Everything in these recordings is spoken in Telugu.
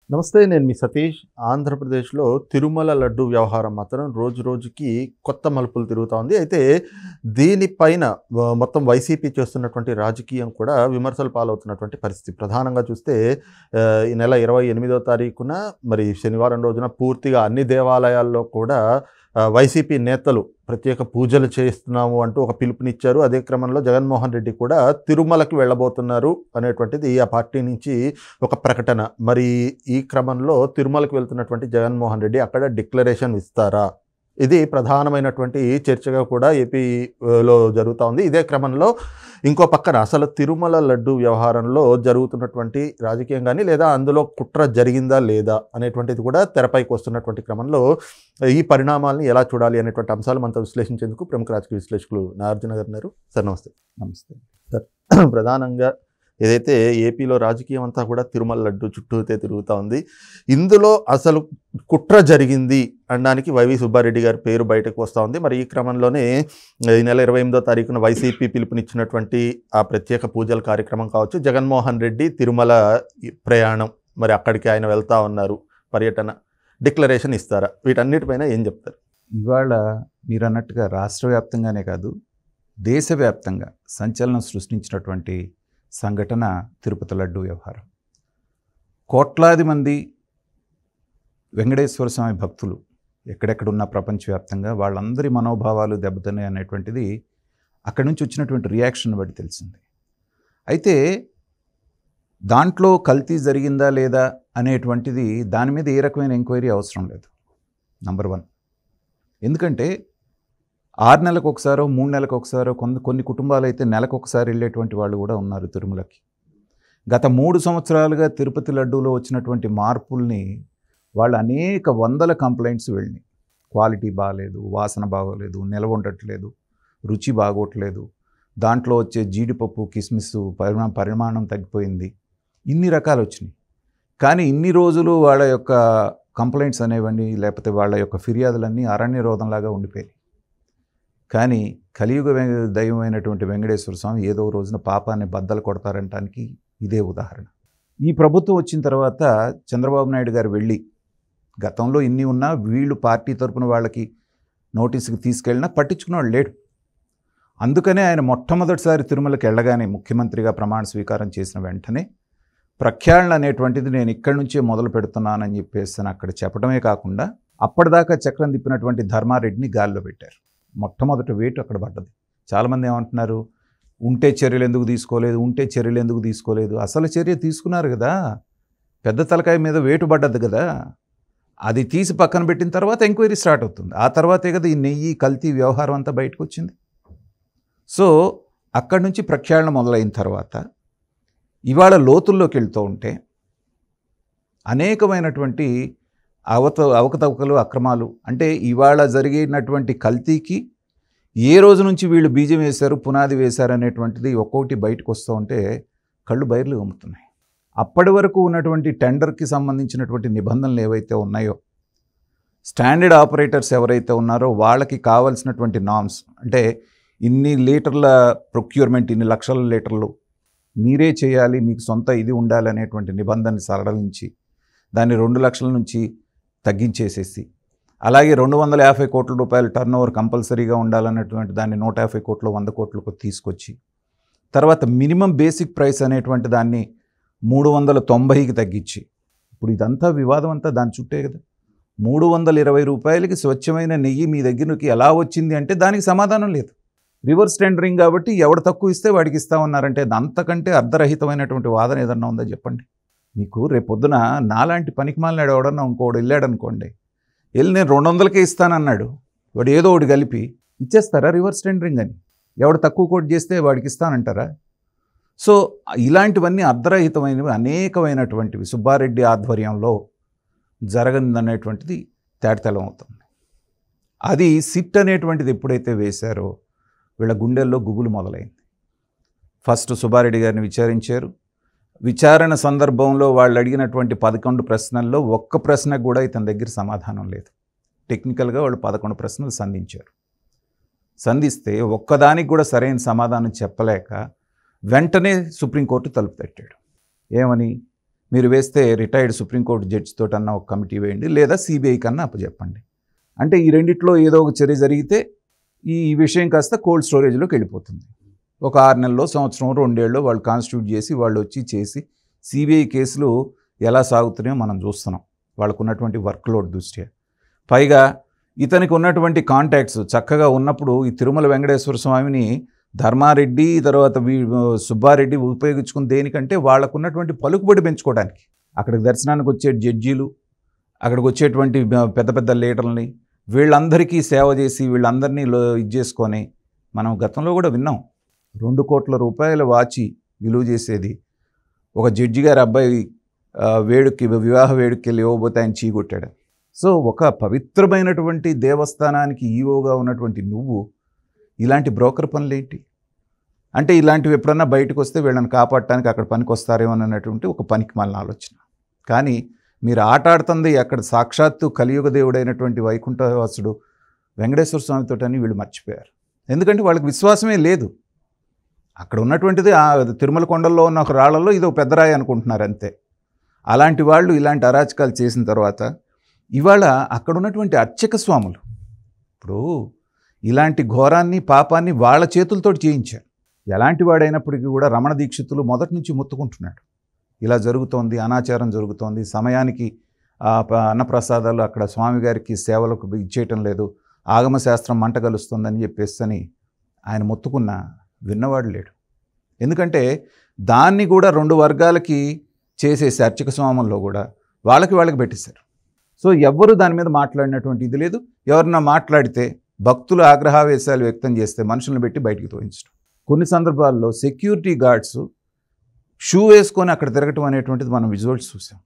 నమస్తే. నేను మీ సతీష్. ఆంధ్రప్రదేశ్‌లో తిరుమల లడ్డు వ్యవహారం మాత్రం రోజు రోజుకి కొత్త మలుపులు తిరుగుతా ఉంది. అయితే దీనిపైన మొత్తం వైసీపీ చేస్తున్నటువంటి రాజకీయం కూడా విమర్శల పాలవుతున్నటువంటి పరిస్థితి. ప్రధానంగా చూస్తే ఈ నెల 28వ తారీఖున మరి శనివారం రోజున పూర్తిగా అన్ని దేవాలయాల్లో కూడా వైసీపీ నేతలు ప్రత్యేక పూజలు చేస్తున్నాము అంటూ ఒక పిలుపునిచ్చారు. అదే క్రమంలో జగన్మోహన్ రెడ్డి కూడా తిరుమలకి వెళ్ళబోతున్నారు అనేటువంటిది ఆ పార్టీ నుంచి ఒక ప్రకటన. మరి ఈ క్రమంలో తిరుమలకి వెళ్తున్నటువంటి జగన్మోహన్ రెడ్డి అక్కడ డిక్లరేషన్ ఇస్తారా? ఇది ప్రధానమైనటువంటి చర్చగా కూడా ఏపీలో జరుగుతూ ఉంది. ఇదే క్రమంలో ఇంకో పక్కన అసలు తిరుమల లడ్డు వ్యవహారంలో జరుగుతున్నటువంటి రాజకీయం కానీ లేదా అందులో కుట్ర జరిగిందా లేదా అనేటువంటిది కూడా తెరపైకి వస్తున్నటువంటి క్రమంలో ఈ పరిణామాలను ఎలా చూడాలి అనేటువంటి అంశాలు మనతో విశ్లేషించేందుకు ప్రముఖ రాజకీయ విశ్లేషకులు నాగార్జున గారు ఉన్నారు. సార్ నమస్తే. నమస్తే సార్, ప్రధానంగా ఏదైతే ఏపీలో రాజకీయం అంతా కూడా తిరుమల లడ్డు చుట్టూతే తిరుగుతూ ఉంది. ఇందులో అసలు కుట్ర జరిగింది అనడానికి వైవి సుబ్బారెడ్డి గారి పేరు బయటకు వస్తూ ఉంది. మరి ఈ క్రమంలోనే ఈ నెల 28వ తారీఖున వైసీపీ పిలుపునిచ్చినటువంటి ఆ ప్రత్యేక పూజల కార్యక్రమం కావచ్చు, జగన్మోహన్ రెడ్డి తిరుమల ప్రయాణం, మరి అక్కడికి ఆయన వెళ్తూ ఉన్నారు, పర్యటన, డిక్లరేషన్ ఇస్తారా? వీటన్నిటిపైన ఏం చెప్తారు? ఇవాళ మీరు అన్నట్టుగా రాష్ట్ర వ్యాప్తంగానే కాదు, దేశవ్యాప్తంగా సంచలనం సృష్టించినటువంటి సంఘటన తిరుపతి లడ్డు వ్యవహారం. కోట్లాది మంది వెంకటేశ్వర స్వామి భక్తులు ఎక్కడెక్కడున్న ప్రపంచవ్యాప్తంగా వాళ్ళందరి మనోభావాలు దెబ్బతిన్నాయి అనేటువంటిది అక్కడి నుంచి వచ్చినటువంటి రియాక్షన్ బట్టి తెలిసింది. అయితే దాంట్లో కల్తీ జరిగిందా లేదా అనేటువంటిది దాని మీద ఏ రకమైన ఎంక్వైరీ అవసరం లేదు. నంబర్ 1. ఎందుకంటే 6 నెలలకు ఒకసారో 3 నెలలకు ఒకసారో కొన్ని కుటుంబాలు అయితే నెలకు ఒకసారి వెళ్ళేటువంటి వాళ్ళు కూడా ఉన్నారు తిరుమలకి. గత 3 సంవత్సరాలుగా తిరుపతి లడ్డూలో వచ్చినటువంటి మార్పుల్ని వాళ్ళు అనేక వందల కంప్లైంట్స్ వెళ్ళినాయి. క్వాలిటీ బాగలేదు, వాసన బాగోలేదు, నిల్వ ఉండట్లేదు, రుచి బాగోట్లేదు, దాంట్లో వచ్చే జీడిపప్పు కిస్మిస్ పరిమాణం తగ్గిపోయింది, ఇన్ని రకాలు వచ్చినాయి. కానీ ఇన్ని రోజులు వాళ్ళ యొక్క కంప్లైంట్స్ అనేవన్నీ లేకపోతే వాళ్ళ యొక్క ఫిర్యాదులన్నీ అరణ్యరోధంలాగా ఉండిపోయాయి. కానీ కలియుగ దైవమైనటువంటి వెంకటేశ్వర స్వామి ఏదో రోజున పాపాన్ని బద్దలు కొడతారంటానికి ఇదే ఉదాహరణ. ఈ ప్రభుత్వం వచ్చిన తర్వాత చంద్రబాబు నాయుడు గారు వెళ్ళి, గతంలో ఇన్ని ఉన్నా వీళ్ళు పార్టీ తరపున వాళ్ళకి నోటీసుకి తీసుకెళ్ళినా పట్టించుకునేవాడు లేడు. అందుకనే ఆయన మొట్టమొదటిసారి తిరుమలకి వెళ్ళగానే ముఖ్యమంత్రిగా ప్రమాణ స్వీకారం చేసిన వెంటనే ప్రఖ్యాళన అనేటువంటిది నేను ఇక్కడి నుంచే మొదలు పెడుతున్నానని చెప్పేసి అక్కడ చెప్పడమే కాకుండా అప్పటిదాకా చక్రం తిప్పినటువంటి ధర్మారెడ్డిని గాల్లో పెట్టారు. మొట్టమొదటి వేటు అక్కడ పడ్డది. చాలామంది ఏమంటున్నారు, ఉంటే చర్యలు ఎందుకు తీసుకోలేదు? అసలు చర్య తీసుకున్నారు కదా, పెద్ద తలకాయ మీద వేటు పడ్డది కదా, అది తీసి పక్కన పెట్టిన తర్వాత ఎంక్వైరీ స్టార్ట్ అవుతుంది. ఆ తర్వాతే కదా ఈ నెయ్యి కల్తీ వ్యవహారం అంతా బయటకు వచ్చింది. సో అక్కడి నుంచి ప్రఖ్యాళన మొదలైన తర్వాత ఇవాళ లోతుల్లోకి వెళ్తూ ఉంటే అనేకమైనటువంటి అవకతవకలు, అక్రమాలు, అంటే ఇవాళ జరిగినటువంటి కల్తీకి ఏ రోజు నుంచి వీళ్ళు బీజం వేశారు, పునాది వేశారు అనేటువంటిది ఒక్కొక్కటి బయటకు వస్తూ ఉంటే కళ్ళు బయర్లు గమ్ముతున్నాయి. అప్పటి వరకు ఉన్నటువంటి టెండర్కి సంబంధించినటువంటి నిబంధనలు ఏవైతే ఉన్నాయో, స్టాండర్డ్ ఆపరేటర్స్ ఎవరైతే ఉన్నారో వాళ్ళకి కావాల్సినటువంటి నామ్స్, అంటే ఇన్ని లీటర్ల ప్రొక్యూర్మెంట్, ఇన్ని లక్షల లీటర్లు మీరే చేయాలి, మీకు సొంత ఇది ఉండాలి అనేటువంటి నిబంధనని సరళించి దాన్ని 2 లక్షల నుంచి తగ్గించేసేసి, అలాగే 250 కోట్ల రూపాయల టర్న్ ఓవర్ కంపల్సరీగా ఉండాలన్నటువంటి దాన్ని 150 కోట్లు 100 కోట్లకు తీసుకొచ్చి, తర్వాత మినిమం బేసిక్ ప్రైస్ అనేటువంటి దాన్ని 390కి తగ్గించి, ఇప్పుడు ఇదంతా వివాదం అంతా దాని చుట్టే కదా. 320 రూపాయలకి స్వచ్ఛమైన నెయ్యి మీ దగ్గరికి ఎలా వచ్చింది అంటే దానికి సమాధానం లేదు. రివర్స్ టెండరింగ్ కాబట్టి ఎవడు తక్కువ ఇస్తే వాడికి ఇస్తామన్నారంటే అంతకంటే అర్ధరహితమైనటువంటి వాదన ఏదన్నా ఉందా చెప్పండి. మీకు రేపొద్దున నాలాంటి పనికిమాలినాడు ఎవడన్నా ఇంకోడు వెళ్ళాడనుకోండి, వెళ్ళి నేను 200కే ఇస్తానన్నాడు, వాడు ఏదో ఒకటి కలిపి ఇచ్చేస్తారా రివర్స్ టెండరింగ్ అని? ఎవడు తక్కువ కోట్ చేస్తే వాడికి ఇస్తానంటారా? సో ఇలాంటివన్నీ అర్ధరహితమైనవి అనేకమైనటువంటివి సుబ్బారెడ్డి ఆధ్వర్యంలో జరగదనేటువంటిది తేటతెల్లం అవుతుంది. అది సిట్ అనేటువంటిది ఎప్పుడైతే వేశారో వీళ్ళ గుండెల్లో గుబులు మొదలైంది. ఫస్ట్ సుబ్బారెడ్డి గారిని విచారించారు. విచారణ సందర్భంలో వాళ్ళు అడిగినటువంటి 11 ప్రశ్నల్లో ఒక్క ప్రశ్నకు కూడా ఇతని దగ్గర సమాధానం లేదు. టెక్నికల్గా వాళ్ళు 11 ప్రశ్నలు సంధిస్తే ఒక్కదానికి కూడా సరైన సమాధానం చెప్పలేక వెంటనే సుప్రీంకోర్టు తలుపు తట్టాడు. ఏమని? మీరు వేస్తే రిటైర్డ్ సుప్రీంకోర్టు జడ్జి తోటన్నా ఒక కమిటీ వేయండి, లేదా సిబిఐ కన్నా అప్పచెప్పండి. అంటే ఈ రెండిట్లో ఏదో ఒక చర్య జరిగితే ఈ విషయం కాస్త కోల్డ్ స్టోరేజ్లోకి వెళ్ళిపోతుంది. ఒక 6 నెలల్లో, సంవత్సరం, 2 ఏళ్ళలో వాళ్ళు కాన్స్టిట్యూట్ చేసి వాళ్ళు వచ్చి చేసి సిబిఐ కేసులు ఎలా సాగుతున్నాయో మనం చూస్తున్నాం వాళ్ళకు ఉన్నటువంటి వర్క్లోడ్ దృష్ట్యా. పైగా ఇతనికి ఉన్నటువంటి కాంటాక్ట్స్ చక్కగా ఉన్నప్పుడు ఈ తిరుమల వెంకటేశ్వర స్వామిని ధర్మారెడ్డి తర్వాత సుబ్బారెడ్డి ఉపయోగించుకుని దేనికంటే వాళ్ళకు ఉన్నటువంటి పలుకుబడి పెంచుకోవడానికి. అక్కడికి దర్శనానికి వచ్చే జడ్జీలు, అక్కడికి వచ్చేటువంటి పెద్ద పెద్ద లీడర్లని వీళ్ళందరికీ సేవ చేసి వీళ్ళందరినీ ఇది చేసుకొని మనం గతంలో కూడా విన్నాం. 2 కోట్ల రూపాయల వాచి విలువ చేసేది ఒక జడ్జి గారి అబ్బాయి వివాహ వేడుకకి వెళ్ళి ఇవ్వబోతే ఆయన చీకొట్టాడు. సో ఒక పవిత్రమైనటువంటి దేవస్థానానికి ఈవోగా ఉన్నటువంటి నువ్వు ఇలాంటి బ్రోకర్ పనులేంటి? అంటే ఇలాంటివి ఎప్పుడన్నా బయటకు వస్తే వీళ్ళని కాపాడటానికి అక్కడ పనికి వస్తారేమో అన్నటువంటి ఒక పనికి మాలిన ఆలోచన. కానీ మీరు ఆటాడుతుంది అక్కడ సాక్షాత్తు కలియుగ దేవుడైనటువంటి వైకుంఠవాసుడు వెంకటేశ్వర స్వామితోటని వీళ్ళు మర్చిపోయారు. ఎందుకంటే వాళ్ళకి విశ్వాసమే లేదు. అక్కడ ఉన్నటువంటిది తిరుమల కొండల్లో ఉన్న ఒక రాళ్లలో ఇది ఒక పెద్ద రాయి అనుకుంటున్నారు అంతే. అలాంటి వాళ్ళు ఇలాంటి అరాచకాలు చేసిన తర్వాత ఇవాళ అక్కడ ఉన్నటువంటి అర్చక స్వాములు ఇప్పుడు ఇలాంటి ఘోరాన్ని పాపాన్ని వాళ్ళ చేతులతో చేయించారు. ఎలాంటి వాడైనప్పటికీ కూడా రమణ దీక్షితులు మొదటి నుంచి మొత్తుకుంటున్నాడు, ఇలా జరుగుతోంది, అనాచారం జరుగుతోంది, సమయానికి అన్నప్రసాదాలు అక్కడ స్వామిగారికి సేవలకు ఇచ్చేయటం లేదు, ఆగమశాస్త్రం మంట కలుస్తుందని చెప్పేసి ఆయన మొత్తుకున్న విన్నవాడు లేడు. ఎందుకంటే దాన్ని కూడా 2 వర్గాలకి చేసేసి అర్చక స్వాముల్లో కూడా వాళ్ళకి పెట్టేశారు. సో ఎవ్వరూ దాని మీద మాట్లాడినటువంటి ఇది లేదు. ఎవరన్నా మాట్లాడితే భక్తులు ఆగ్రహావేశాలు వ్యక్తం చేస్తే మనుషులను పెట్టి బయటికి తోయించడం. కొన్ని సందర్భాల్లో సెక్యూరిటీ గార్డ్స్ షూ వేసుకొని అక్కడ తిరగటం అనేటువంటిది మనం విజువల్స్ చూసాం.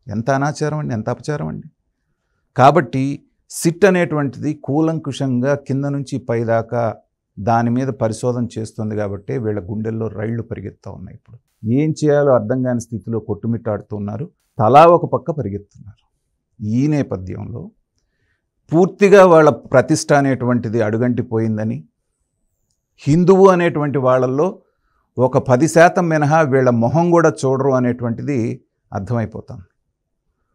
ఎంత అనాచారం అండి, ఎంత అపచారం అండి. కాబట్టి సిట్ అనేటువంటిది కూలంకుషంగా కింద నుంచి పైదాకా దాని మీద పరిశోధన చేస్తుంది. కాబట్టి వీళ్ళ గుండెల్లో రైళ్లు పరిగెత్తా ఉన్నాయి. ఇప్పుడు ఏం చేయాలో అర్థం కాని స్థితిలో కొట్టుమిట్టాడుతున్నారు, తలా ఒక పక్క పరిగెత్తున్నారు. ఈ నేపథ్యంలో పూర్తిగా వాళ్ళ ప్రతిష్ట అనేటువంటిది అడుగంటిపోయిందని, హిందువు అనేటువంటి వాళ్ళల్లో ఒక 10% మినహా వీళ్ళ మొహం కూడా చూడరు అనేటువంటిది అర్థమైపోతుంది.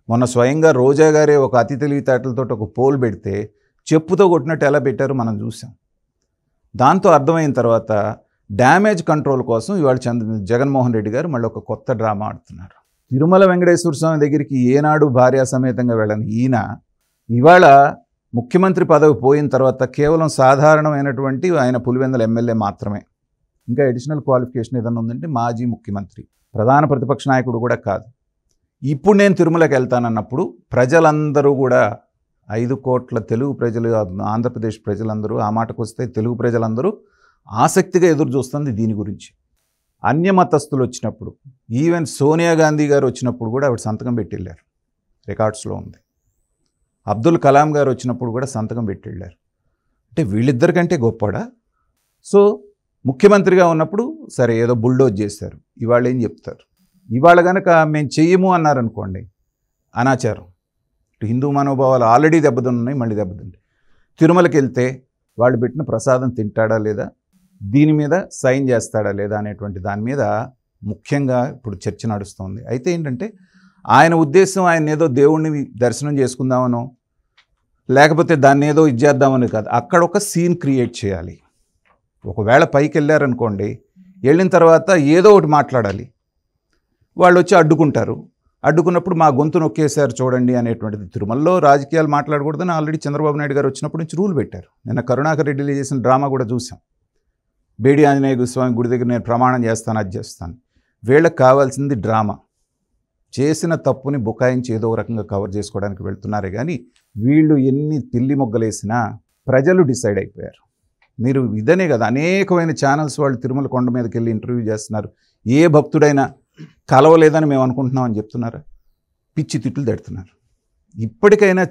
మొన్న స్వయంగా రోజా గారే ఒక అతి తెలివితేటలతో ఒక పోల్ పెడితే చెప్పుతో కొట్టినట్టు ఎలా పెట్టారో మనం చూసాం. దాంతో అర్థమైన తర్వాత డ్యామేజ్ కంట్రోల్ కోసం ఇవాళ జగన్మోహన్ రెడ్డి గారు మళ్ళీ ఒక కొత్త డ్రామా ఆడుతున్నారు. తిరుమల వెంకటేశ్వర స్వామి దగ్గరికి ఏనాడు భార్యా సమేతంగా వెళ్ళని ఈయన ఇవాళ ముఖ్యమంత్రి పదవి పోయిన తర్వాత కేవలం సాధారణమైనటువంటి ఆయన పులివెందుల ఎమ్మెల్యే మాత్రమే, ఇంకా అడిషనల్ క్వాలిఫికేషన్ ఏదైనా ఉందంటే మాజీ ముఖ్యమంత్రి, ప్రధాన ప్రతిపక్ష నాయకుడు కూడా కాదు. ఇప్పుడు నేను తిరుమలకి వెళ్తానన్నప్పుడు ప్రజలందరూ కూడా 5 కోట్ల తెలుగు ప్రజలు, ఆంధ్రప్రదేశ్ ప్రజలందరూ, ఆ మాటకు వస్తే తెలుగు ప్రజలందరూ ఆసక్తిగా ఎదురు చూస్తుంది దీని గురించి. అన్యమతస్థులు వచ్చినప్పుడు, ఈవెన్ సోనియా గాంధీ గారు వచ్చినప్పుడు కూడా ఆవిడ సంతకం పెట్టి వెళ్ళారు, రికార్డ్స్లో ఉంది. అబ్దుల్ కలాం గారు వచ్చినప్పుడు కూడా సంతకం పెట్టి వెళ్ళారు. అంటే వీళ్ళిద్దరికంటే గొప్పడా? సో ముఖ్యమంత్రిగా ఉన్నప్పుడు సరే ఏదో బుల్డోజ్ చేశారు, ఇవాళ ఏం చెప్తారు? ఇవాళ కనుక మేము చెయ్యము అన్నారనుకోండి, అనాచారం. హిందూ మనోభావాలు ఆల్రెడీ దెబ్బతిన్నాయి, మళ్ళీ దెబ్బతింటాయి. తిరుమలకి వెళ్తే వాళ్ళు పెట్టిన ప్రసాదం తింటాడా లేదా, దీని మీద సైన్ చేస్తాడా లేదా అనేటువంటి దాని మీద ముఖ్యంగా ఇప్పుడు చర్చ నడుస్తుంది. అయితే ఏంటంటే ఆయన ఉద్దేశం ఆయన ఏదో దేవుణ్ణి దర్శనం చేసుకుందామనో లేకపోతే దాన్ని ఏదో ఇచ్చేద్దామని కాదు, అక్కడ ఒక సీన్ క్రియేట్ చేయాలి. ఒకవేళ పైకి వెళ్ళారనుకోండి, వెళ్ళిన తర్వాత ఏదో ఒకటి మాట్లాడాలి, వాళ్ళు వచ్చి అడ్డుకుంటారు. అడ్డుకున్నప్పుడు మా గొంతు నొక్కేశారు చూడండి అనేటువంటిది. తిరుమలలో రాజకీయాలు మాట్లాడకూడదని ఆల్రెడీ చంద్రబాబు నాయుడు గారు వచ్చినప్పటి నుంచి రూల్ పెట్టారు. నిన్న కరుణాకర్ రెడ్డి చేసిన డ్రామా కూడా చూసాం. బేడి ఆంజనేయ స్వామి గుడి దగ్గర నేను ప్రమాణం చేస్తాను, అది చేస్తాను. వీళ్ళకి కావాల్సింది డ్రామా. చేసిన తప్పుని బుకాయించి ఏదో రకంగా కవర్ చేసుకోవడానికి వెళ్తున్నారే కానీ వీళ్ళు ఎన్ని పిల్లి మొగ్గలేసినా ప్రజలు డిసైడ్ అయిపోయారు. మీరు ఇదనే కదా, అనేకమైన ఛానల్స్ వాళ్ళు తిరుమల కొండ మీదకి వెళ్ళి ఇంటర్వ్యూ చేస్తున్నారు. ఏ భక్తుడైనా కలవలేదని మేము అనుకుంటున్నాం అని చెప్తున్నారా? పిచ్చి తిట్లు తిడుతున్నారు. ఇప్పటికైనా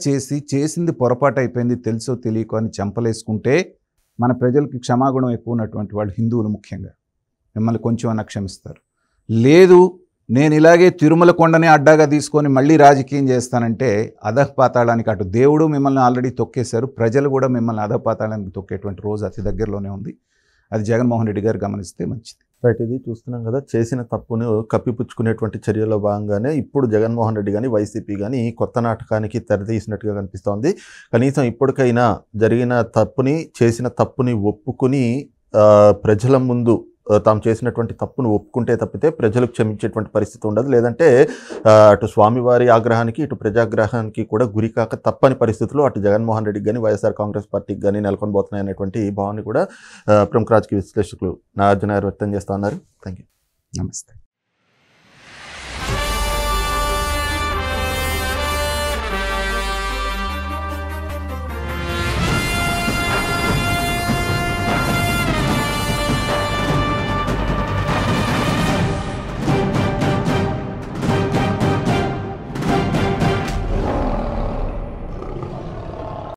చేసింది పొరపాటు అయిపోయింది, తెలుసో తెలియకో అని చెంపలేసుకుంటే మన ప్రజలకి క్షమాగుణం ఎక్కువ ఉన్నటువంటి వాళ్ళు, హిందువులు ముఖ్యంగా, మిమ్మల్ని కొంచెం అన్న క్షమిస్తారు. లేదు నేను ఇలాగే తిరుమల కొండని అడ్డాగా తీసుకొని మళ్ళీ రాజకీయం చేస్తానంటే అధపాతాళానికి, అటు దేవుడు మిమ్మల్ని ఆల్రెడీ తొక్కేశారు, ప్రజలు కూడా మిమ్మల్ని అధపాతాళానికి తొక్కేటువంటి రోజు అతి దగ్గరలోనే ఉంది. అది జగన్మోహన్ రెడ్డి గారు గమనిస్తే మంచిది. రైట్, ఇది చూస్తున్నాం కదా, చేసిన తప్పును కప్పిపుచ్చుకునేటువంటి చర్యలో భాగంగానే ఇప్పుడు జగన్మోహన్ రెడ్డి కానీ వైసీపీ కానీ కొత్త నాటకానికి తెరతీసినట్టుగా కనిపిస్తోంది. కనీసం ఇప్పటికైనా జరిగిన తప్పుని, చేసిన తప్పుని ఒప్పుకుని ప్రజల ముందు తాము చేసినటువంటి తప్పును ఒప్పుకుంటే తప్పితే ప్రజలు క్షమించేటువంటి పరిస్థితి ఉండదు. లేదంటే అటు స్వామివారి ఆగ్రహానికి, ఇటు ప్రజాగ్రహానికి కూడా గురికాక తప్పని పరిస్థితుల్లో అటు జగన్మోహన్ రెడ్డికి కానీ వైఎస్ఆర్ కాంగ్రెస్ పార్టీకి కానీ నెలకొని పోతున్నాయి అనేటువంటి భావాన్ని కూడా ప్రముఖ రాజకీయ విశ్లేషకులు నాగార్జున గారు వ్యక్తం చేస్తూ ఉన్నారు. Thank you. నమస్తే.